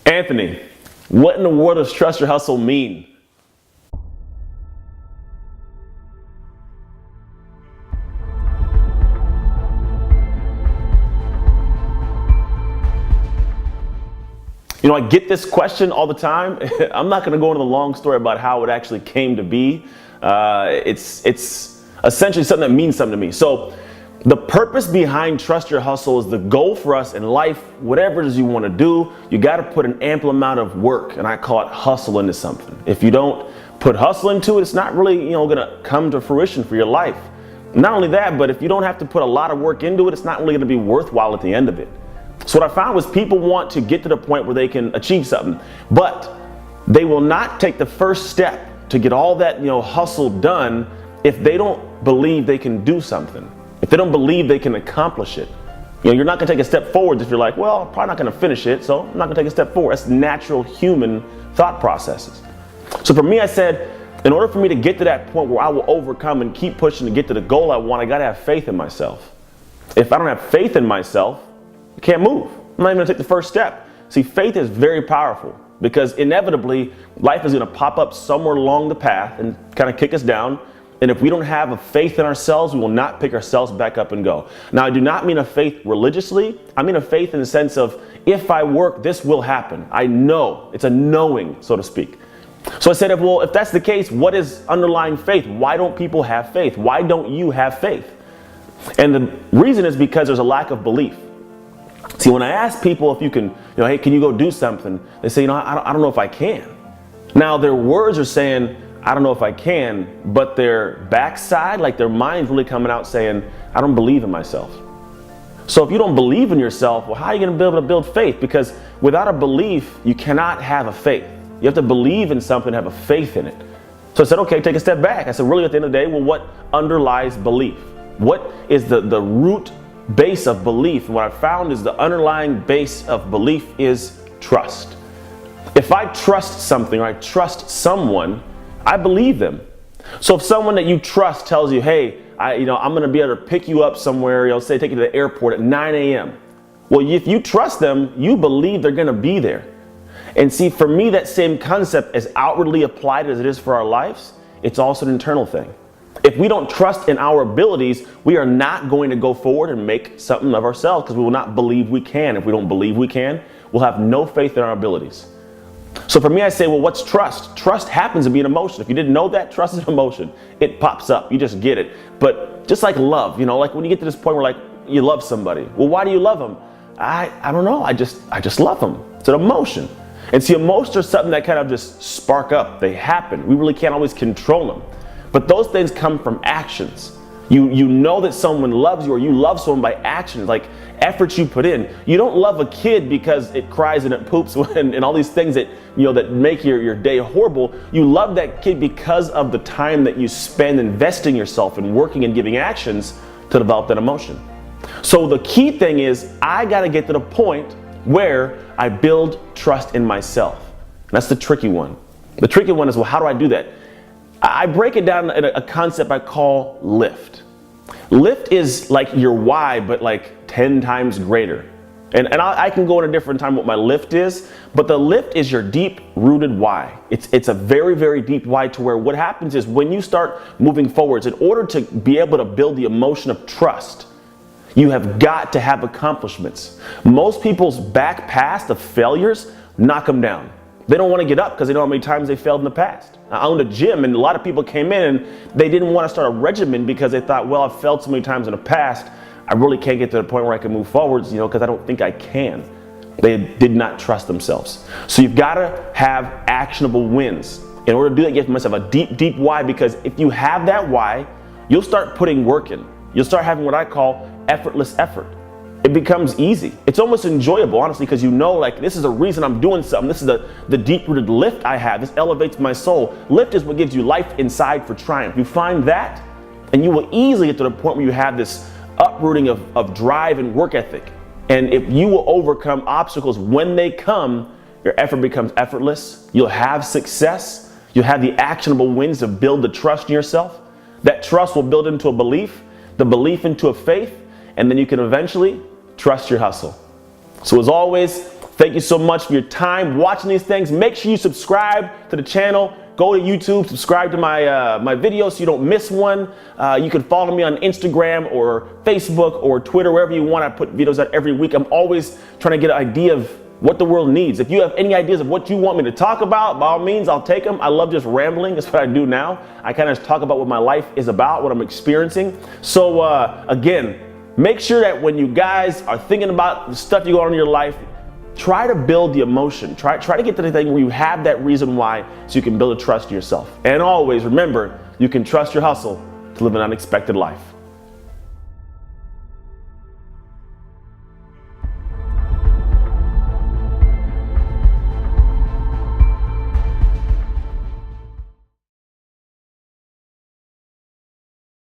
Anthony, what in the world does trust your hustle mean? You know, I get this question all the time. I'm not going to go into the long story about how it actually came to be. It's essentially something that means something to me. So the purpose behind Trust Your Hustle is the goal for us in life. Whatever it is you want to do, you got to put an ample amount of work, and I call it hustle, into something. If you don't put hustle into it, it's not really, going to come to fruition for your life. Not only that, but if you don't have to put a lot of work into it, it's not really going to be worthwhile at the end of it. So what I found was people want to get to the point where they can achieve something, but they will not take the first step to get all that, hustle done if they don't believe they can do something. If they don't believe they can accomplish it. You're not going to take a step forward if you're like, well, I'm probably not going to finish it, so I'm not going to take a step forward. That's natural human thought processes. So for me, I said, in order for me to get to that point where I will overcome and keep pushing to get to the goal I want, I got to have faith in myself. If I don't have faith in myself, I can't move. I'm not even going to take the first step. See, faith is very powerful because inevitably life is going to pop up somewhere along the path and kind of kick us down. And if we don't have a faith in ourselves, we will not pick ourselves back up and go. Now, I do not mean a faith religiously. I mean a faith in the sense of, if I work, this will happen. I know. It's a knowing, so to speak. So I said, if that's the case, what is underlying faith? Why don't people have faith? Why don't you have faith? And the reason is because there's a lack of belief. See, when I ask people if you can, hey, can you go do something? They say, I don't know if I can. Now, their words are saying, I don't know if I can, but their backside, like their mind's really coming out saying, I don't believe in myself. So if you don't believe in yourself, well, how are you going to be able to build faith? Because without a belief, you cannot have a faith. You have to believe in something, have a faith in it. So I said, okay, take a step back. I said, really, at the end of the day, well, what underlies belief? What is the root base of belief? And what I found is the underlying base of belief is trust. If I trust something or I trust someone, I believe them. So if someone that you trust tells you, hey, I'm going to be able to pick you up somewhere, say take you to the airport at 9 a.m. Well, if you trust them, you believe they're going to be there. And see, for me, that same concept, as outwardly applied as it is for our lives, it's also an internal thing. If we don't trust in our abilities, we are not going to go forward and make something of ourselves because we will not believe we can. If we don't believe we can, we'll have no faith in our abilities. So for me, I say, well, what's trust? Trust happens to be an emotion. If you didn't know that, trust is an emotion. It pops up. You just get it. But just like love, like when you get to this point where you love somebody. Well, why do you love them? I don't know. I just love them. It's an emotion. And see, emotions are something that kind of just spark up. They happen. We really can't always control them. But those things come from actions. You know that someone loves you, or you love someone by actions, like efforts you put in. You don't love a kid because it cries and it poops and all these things that that make your day horrible. You love that kid because of the time that you spend investing yourself and working and giving actions to develop that emotion. So the key thing is I got to get to the point where I build trust in myself. And that's the tricky one. The tricky one is, well, how do I do that? I break it down in a concept I call lift. Lift is like your why, but like 10 times greater. And I can go in a different time what my lift is, but the lift is your deep-rooted why. It's a very, very deep why, to where what happens is when you start moving forwards, in order to be able to build the emotion of trust, you have got to have accomplishments. Most people's back past of failures knock them down. They don't want to get up because they know how many times they failed in the past. I owned a gym, and a lot of people came in and they didn't want to start a regimen because they thought, well, I've failed so many times in the past, I really can't get to the point where I can move forwards, because I don't think I can. They did not trust themselves. So you've got to have actionable wins. In order to do that, you have to myself a deep, deep why, because if you have that why, you'll start putting work in. You'll start having what I call effortless effort. It becomes easy. It's almost enjoyable, honestly, because this is the reason I'm doing something. This is the deep-rooted lift I have. This elevates my soul. Lift is what gives you life inside for triumph. You find that, and you will easily get to the point where you have this uprooting of drive and work ethic. And if you will overcome obstacles when they come, your effort becomes effortless. You'll have success. You'll have the actionable wins to build the trust in yourself. That trust will build into a belief, the belief into a faith, and then you can eventually trust your hustle. So as always, Thank you so much for your time watching these things. Make sure you subscribe to the channel. Go to YouTube, subscribe to my videos so you don't miss one. You can follow me on Instagram or Facebook or Twitter, wherever you want. I put videos out every week. I'm always trying to get an idea of what the world needs. If you have any ideas of what you want me to talk about, by all means, I'll take them. I love just rambling. That's what I do now. I kind of talk about what my life is about, what I'm experiencing. So again, make sure that when you guys are thinking about the stuff you go on in your life, try to build the emotion. Try to get to the thing where you have that reason why, so you can build a trust in yourself. And always remember, you can trust your hustle to live an unexpected life.